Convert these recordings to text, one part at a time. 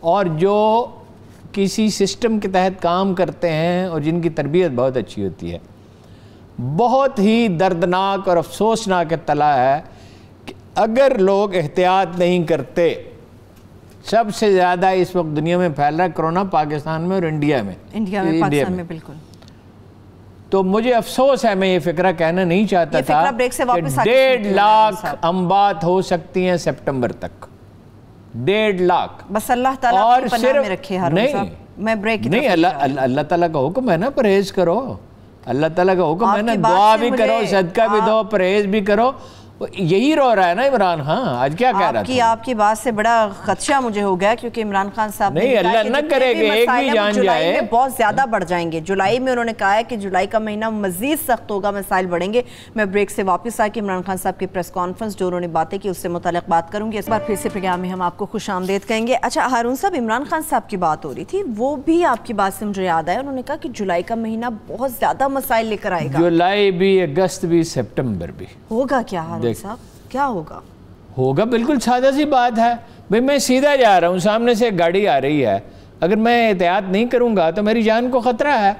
और जो किसी सिस्टम के तहत काम करते हैं और जिनकी तरबियत बहुत अच्छी होती है, बहुत ही दर्दनाक और अफसोसनाक इत्तला है कि अगर लोग एहतियात नहीं करते, सबसे ज़्यादा इस वक्त दुनिया में फैल रहा है कोरोना पाकिस्तान में और इंडिया में पाकिस्तान में बिल्कुल। तो मुझे अफसोस है, मैं ये फिक्रा कहना नहीं चाहता था कि 1.5 लाख अम्बात हो सकती हैं सितंबर तक, 1.5 लाख। बस अल्लाह ताला और सिर्फ रखे नहीं, मैं ब्रेक नहीं, अल्लाह ताला का हुक्म है ना परहेज करो, अल्लाह ताला का हुक्म है ना, दुआ भी करो, सदका भी दो, परहेज भी करो। यही रो रहा है ना इमरान खान, आज क्या कह रहा था? आपकी बात से बड़ा खदशा मुझे हो गया, क्योंकि इमरान खान साहब नहीं, अल्लाह न करे कि एक भी जान जाए, बहुत ज्यादा बढ़ जाएंगे। जुलाई में उन्होंने कहा है कि जुलाई का महीना मजीद सख्त होगा, मसाइल बढ़ेंगे। मैं ब्रेक से वापस आके इमरान खान साहब की प्रेस कॉन्फ्रेंस जो उन्होंने बातें की उससे मुताल्लिक बात करूंगी। इस बार फिर से प्रोग्राम में हम आपको खुशामदीद कहेंगे। अच्छा हारून साहब, इमरान खान साहब की बात हो रही थी, वो भी आपकी बात से मुझे याद आया, उन्होंने कहा कि जुलाई का महीना बहुत ज्यादा मसाइल लेकर आएगा। जुलाई भी, अगस्त भी, सितंबर भी। होगा क्या हारून साहब, क्या होगा? होगा बिल्कुल सादा सी बात है भाई, मैं सीधा जा रहा हूँ, सामने से एक गाड़ी आ रही है, अगर मैं एहतियात नहीं करूँगा तो मेरी जान को ख़तरा है।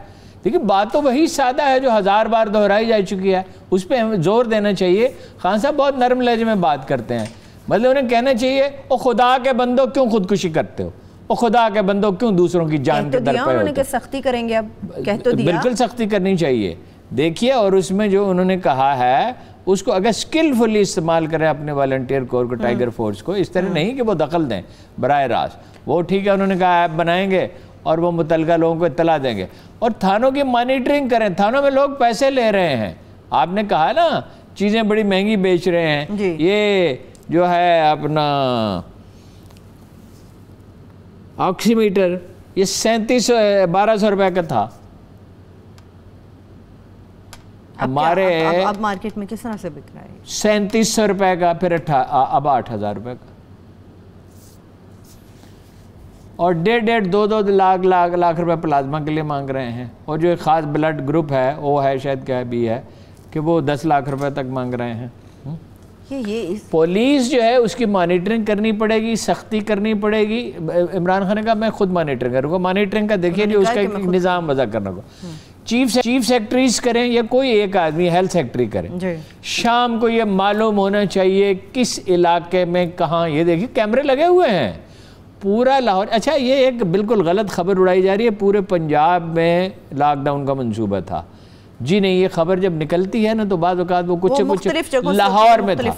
देखिए बात तो वही सादा है जो 1000 बार दोहराई जा चुकी है, उस पर हमें जोर देना चाहिए। खान साहब बहुत नरम लहजे में बात करते हैं, मतलब उन्हें कहना चाहिए ओ खुदा के बंदो क्यों खुदकुशी करते हो, ओ खुदा के बंदो क्यों दूसरों की जान के दर पे हो। सख्ती करेंगे, अब कह तो दिया, बिल्कुल सख्ती करनी चाहिए। देखिए, और उसमें जो उन्होंने कहा है उसको अगर स्किलफुली इस्तेमाल करें अपने वॉलंटियर कोर को, टाइगर फोर्स को, इस तरह नहीं कि वो दखल दें बराह रास्त। वो ठीक है, उन्होंने कहा ऐप बनाएंगे और वो मुतलका लोगों को इत्तला देंगे, और थानों की मॉनिटरिंग करें। थानों में लोग पैसे ले रहे हैं, आपने कहा ना चीज़ें बड़ी महंगी बेच रहे हैं, ये जो है अपना ऑक्सीमीटर, ये 1200 रुपये का था हमारे, अब मार्केट में किस तरह से बिक रहा है? 3700 रुपये का, फिर अब 8000 रुपये का, और 1.5 2 लाख रुपए प्लाज्मा के लिए मांग रहे हैं। और जो एक ख़ास ब्लड ग्रुप है वो है, शायद क्या भी है कि वो 10 लाख रुपए तक मांग रहे हैं। पुलिस जो है उसकी मॉनिटरिंग करनी पड़ेगी, सख्ती करनी पड़ेगी। इमरान खान ने कहा मैं खुद मॉनिटरिंग करूँगा, मॉनिटरिंग का देखिए नहीं, उसका एक निज़ाम वज़ा करने को चीफ सेक्रेटरीज करें या कोई एक आदमी हेल्थ सेक्रेटरी करें, शाम को ये मालूम होना चाहिए किस इलाके में कहाँ। ये देखिए कैमरे लगे हुए हैं पूरा लाहौर। अच्छा, ये एक बिल्कुल गलत खबर उड़ाई जा रही है, पूरे पंजाब में लॉकडाउन का मंसूबा था जी नहीं। ये खबर जब निकलती है ना तो बाद औक़ात वो कुछ लाहौर में था,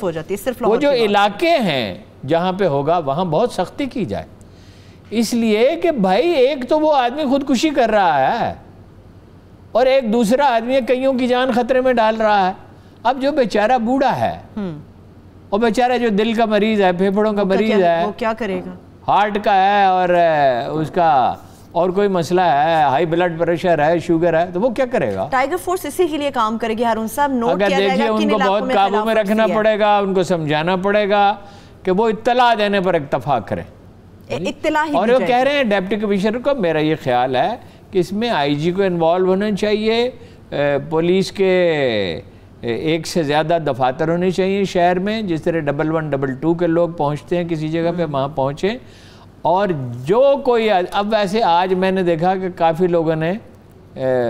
वो जो इलाके हैं जहाँ पे होगा वहाँ बहुत सख्ती की जाए, इसलिए कि भाई एक तो वो आदमी खुदकुशी कर रहा है और एक दूसरा आदमी कईयों की जान खतरे में डाल रहा है। अब जो बेचारा बूढ़ा है और बेचारा जो दिल का मरीज है, फेफड़ों का मरीज है, वो क्या करेगा? हार्ट का है और उसका और कोई मसला है, हाई ब्लड प्रेशर है, शुगर है, तो वो क्या करेगा? टाइगर फोर्स इसी के लिए काम करेगी हारून साहब। नोट अगर देखिए उनको बहुत काबू में रखना पड़ेगा, उनको समझाना पड़ेगा कि वो इत्तला देने पर इत्तफाक करें। और वो कह रहे हैं डिप्टी कमिश्नर को, मेरा ये ख्याल है कि इसमें आईजी को इन्वॉल्व होना चाहिए, पुलिस के एक से ज़्यादा दफातर होने चाहिए शहर में, जिस तरह 11 22 के लोग पहुंचते हैं किसी जगह पे, वहाँ पहुँचें। और जो कोई अब वैसे आज मैंने देखा कि काफ़ी लोगों ने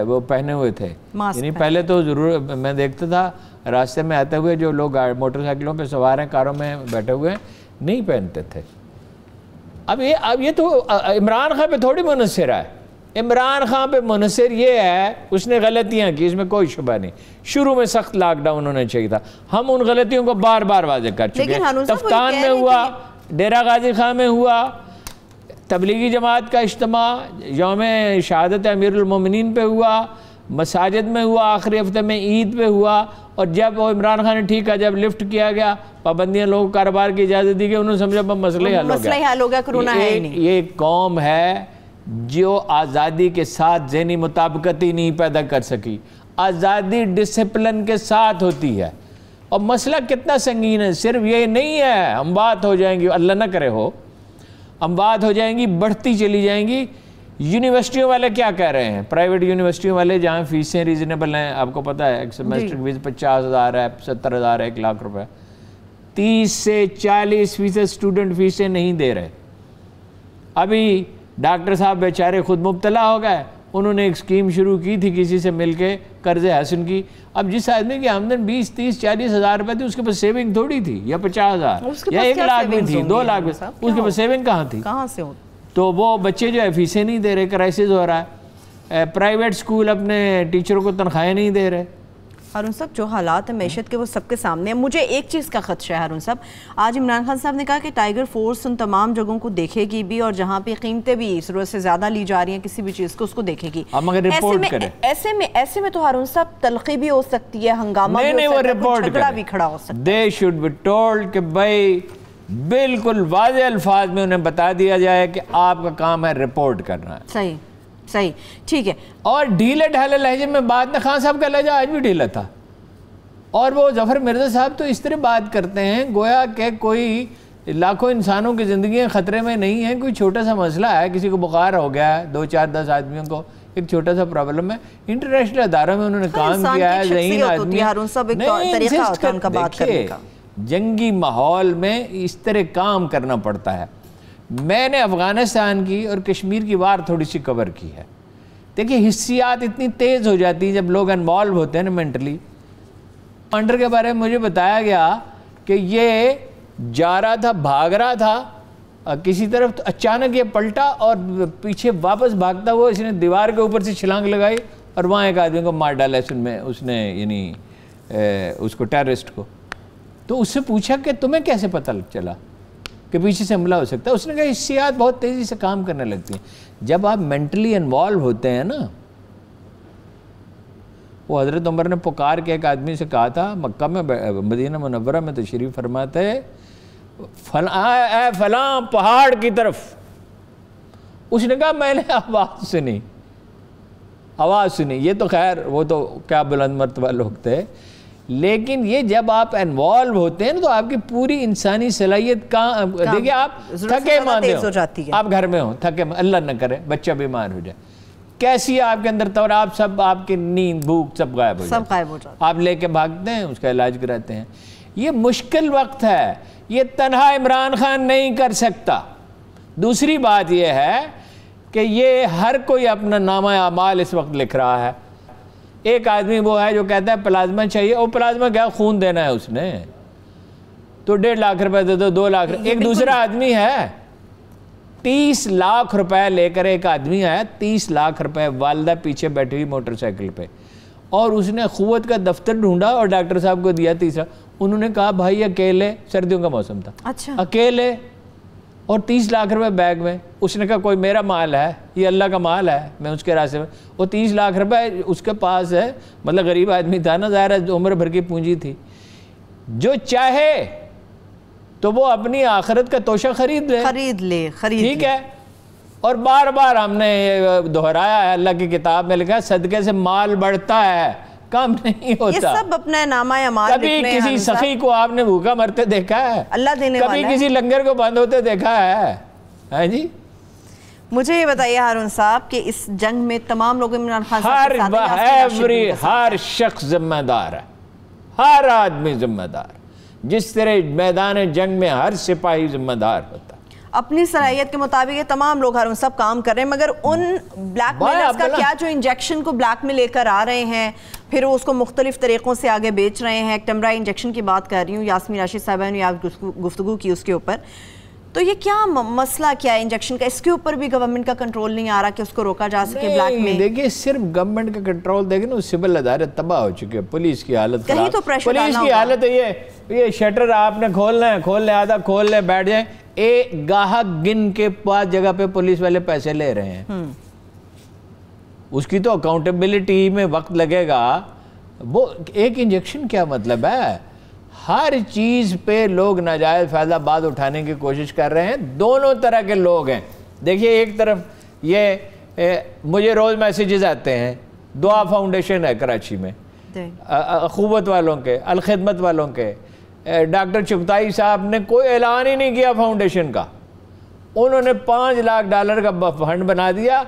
वो पहने हुए थे, यानी पहले तो ज़रूर मैं देखता था रास्ते में आते हुए जो लोग मोटरसाइकिलों पे सवार हैं, कारों में बैठे हुए हैं, नहीं पहनते थे। अब ये तो इमरान खान पे थोड़ी मुनस्सिर है। इमरान खान पे मुनस्सिर ये है उसने गलतियां की, इसमें कोई शुबा नहीं। शुरू में सख्त लॉकडाउन होना चाहिए था, हम उन गलतियों को बार बार वाज़ेह कर चुके हैं। तफ्तान में हुआ, डेरा गाजी खां में हुआ, तबलीगी जमात का इज्तिमा यौम शहादत अमीरुल मोमिनीन पे हुआ, मसाजिद में हुआ, आखिरी हफ्ते में ईद पे हुआ। और जब वो इमरान खान ने ठीक है, जब लिफ्ट किया गया, पाबंदियां, लोगों को कारोबार की इजाज़त दी गई, उन्होंने समझा मसला हल हो गया, कोरोना है ही नहीं। ये कौम है जो आज़ादी के साथ ज़हनी मुताबिकत ही नहीं पैदा कर सकी। आज़ादी डिसिप्लिन के साथ होती है। और मसला कितना संगीन है, सिर्फ ये नहीं है हम बात हो जाएंगी, अल्लाह ना करे हो, हम बात हो जाएंगी, बढ़ती चली जाएंगी। यूनिवर्सिटियों वाले क्या कह रहे हैं, प्राइवेट यूनिवर्सिटियों वाले जहाँ फीसें रीजनेबल हैं, आपको पता है एक सेमेस्टर की फीस 50,000 है, 70,000 है, 1 लाख रुपए, 30 से 40% स्टूडेंट फीसें नहीं दे रहे। अभी डॉक्टर साहब बेचारे खुद मुब्तला हो गए, उन्होंने एक स्कीम शुरू की थी किसी से मिलके कर्ज़े हसन की। अब जिस आदमी की आमदन 20, 30, 40 हज़ार रुपये थी, उसके पास सेविंग थोड़ी थी, या 50,000 या 1 लाख में थी, 2 लाख में, उसके पास सेविंग कहाँ थी? कहाँ से हो? तो वो बच्चे जो है फीसें नहीं दे रहे, क्राइसिस हो रहा है। प्राइवेट स्कूल अपने टीचरों को तनख्वाहें नहीं दे रहे। हारून साहब, जो हालात है मैशत के वो सबके सामने है। मुझे एक चीज़ का खदशा है हारून साहब, आज इमरान खान साहब ने कहा कि टाइगर फोर्स उन तमाम जगहों को देखेगी भी और जहाँ पे कीमतें भी ज़रूरत से ज़्यादा ली जा रही हैं किसी भी चीज़ को, उसको देखेगी। ऐसे में तो हारून साहब तलखी भी हो सकती है, हंगामा भी हो सकता है, झगड़ा भी खड़ा हो सकता है। दे शुड बी टोल्ड कि भाई बिल्कुल वाज़ेह अल्फाज में उन्हें बता दिया जाए कि आपका काम है रिपोर्ट करना है। सही सही, ठीक है। और ढीले ढाले लहजे में बात में, खान साहब का लहजा आज भी ढीला था, और वो जफर मिर्जा साहब तो इस तरह बात करते हैं गोया कि कोई लाखों इंसानों की ज़िंदगी खतरे में नहीं है, कोई छोटा सा मसला है, किसी को बुखार हो गया है, 2, 4, 10 आदमियों को एक छोटा सा प्रॉब्लम है, इंटरनेशनल अदारों में उन्होंने काम किया है, ज़हीन आदमी। जंगी माहौल में इस तरह काम करना पड़ता है। मैंने अफ़गानिस्तान की और कश्मीर की वार थोड़ी सी कवर की है। देखिए हिस्सियात इतनी तेज़ हो जाती हैं जब लोग इन्वॉल्व होते हैं ना मेंटली। कमांडर के बारे में मुझे बताया गया कि ये जा रहा था, भाग रहा था किसी तरफ, तो अचानक ये पलटा और पीछे वापस भागता हुआ इसने दीवार के ऊपर से छलांग लगाई और वहाँ एक आदमी को मार डाला उसने यानी उसको टेररिस्ट को। तो उससे पूछा कि तुम्हें कैसे पता चला कि पीछे से हमला हो सकता है? उसने कहा हिस्सियात बहुत तेज़ी से काम करने लगती हैं जब आप मेंटली इन्वॉल्व होते हैं ना। वो हज़रत उमर ने पुकार के एक आदमी से कहा था, मक्का में मदीना मुनव्वरा में तशरीफ़ फरमाते फलां पहाड़ की तरफ। उसने कहा मैंने आवाज़ सुनी। ये तो खैर वो तो क्या बुलंद मर्तबा लोग थे, लेकिन ये जब आप इन्वॉल्व होते हैं ना तो आपकी पूरी इंसानी सलाहियत का, देखिए आप थके मांदे हो, आप घर में हो थके, अल्लाह न करे बच्चा बीमार हो जाए, कैसी है आपके अंदर तौर, आप सब आपकी नींद भूख सब गायब हो जाए, आप लेके भागते हैं, उसका इलाज कराते हैं। ये मुश्किल वक्त है, ये तन्हा इमरान खान नहीं कर सकता। दूसरी बात यह है कि ये हर कोई अपना नामा अमाल इस वक्त लिख रहा है। एक आदमी वो है जो कहता है प्लाज्मा चाहिए, और प्लाज्मा क्या, खून देना है उसने, तो 1.5 लाख रुपए दे दो, 2 लाख। एक दूसरा आदमी है 30 लाख रुपए लेकर, एक आदमी आया 30 लाख रुपए, वालदा पीछे बैठी हुई मोटरसाइकिल पे, और उसने क़ुव्वत का दफ्तर ढूंढा और डॉक्टर साहब को दिया 30। उन्होंने कहा भाई अकेले, सर्दियों का मौसम था, अच्छा अकेले, और 30 लाख रुपए बैग में। उसने कहा कोई मेरा माल है, ये अल्लाह का माल है, मैं उसके रास्ते में। वो 30 लाख रुपए उसके पास है, मतलब गरीब आदमी था ना, ज़ाहिर है उम्र भर की पूंजी थी। जो चाहे तो वो अपनी आखिरत का तोशा खरीद ले, ठीक है। और बार बार हमने दोहराया है, अल्लाह की किताब में लिखा है सदक़े से माल बढ़ता है, कम नहीं होता। ये सब अपना नामा अमाल। कभी किसी सखी को आपने भूखा मरते देखा है? अल्लाह देने वाला है। कभी किसी लंगर को बंद होते देखा है जी? मुझे ये बताइए हारून साहब कि इस जंग में तमाम लोग इमरान खान हर शख्स जिम्मेदार है, हर आदमी जिम्मेदार, जिस तरह मैदान जंग में हर सिपाही जिम्मेदार होता है। अपनी सलाहियत के मुताबिक ये तमाम लोग हारून साहब काम कर रहे हैं, मगर उन ब्लैक मेलर्स का क्या जो इंजेक्शन को ब्लैक में लेकर आ रहे हैं, फिर वो उसको मुख्तलिफ तरीक़ों से आगे बेच रहे हैं। टमरा इंजेक्शन की बात कर रही हूँ, यास्मीन राशिद साहिबा ने गुफ्तगू की उसके ऊपर, तो ये क्या मसला क्या है इंजेक्शन का? इसके ऊपर भी गवर्नमेंट का कंट्रोल नहीं आ रहा कि उसको रोका जा सके ब्लैक में। देखिए सिर्फ गवर्नमेंट का कंट्रोल देखे ना, सिविल अदारे तबाह हो चुके हैं, पुलिस की हालत खराब, तो पुलिस की हालत है ये शटर आपने खोलना है, खोल ले, आधा खोल ले, बैठ जाए, एक गाहक गिन के पास जगह पे पुलिस वाले पैसे ले रहे हैं। उसकी तो अकाउंटेबिलिटी में वक्त लगेगा। वो एक इंजेक्शन क्या मतलब है? हर चीज़ पे लोग नाजायज़ फ़ायदा उठाने की कोशिश कर रहे हैं, दोनों तरह के लोग हैं। देखिए एक तरफ ये मुझे रोज़ मैसेजेस आते हैं, दुआ फाउंडेशन है कराची में, अखुवत वालों के, अलखिदमत वालों के, डॉक्टर चुगताई साहब ने कोई ऐलान ही नहीं किया फाउंडेशन का, उन्होंने $5 लाख का फंड बना दिया।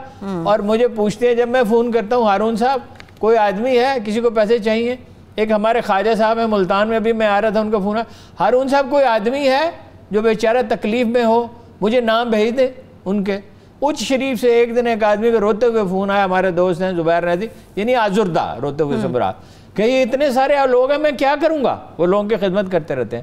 और मुझे पूछते हैं जब मैं फ़ोन करता हूँ, हारून साहब कोई आदमी है, किसी को पैसे चाहिए? एक हमारे ख्वाजा साहब हैं मुल्तान में, अभी मैं आ रहा था, उनका फ़ोन, हारून साहब कोई आदमी है जो बेचारा तकलीफ़ में हो, मुझे नाम भेज दे, उनके। उच्च शरीफ से एक दिन एक आदमी को रोते हुए फ़ोन आया, हमारे दोस्त हैं जुबैर नदी, यानी आजुर्दा, रोते हुए सबरा, कि ये इतने सारे लोग हैं, मैं क्या करूँगा। वो लोगों की खिदमत करते रहते हैं।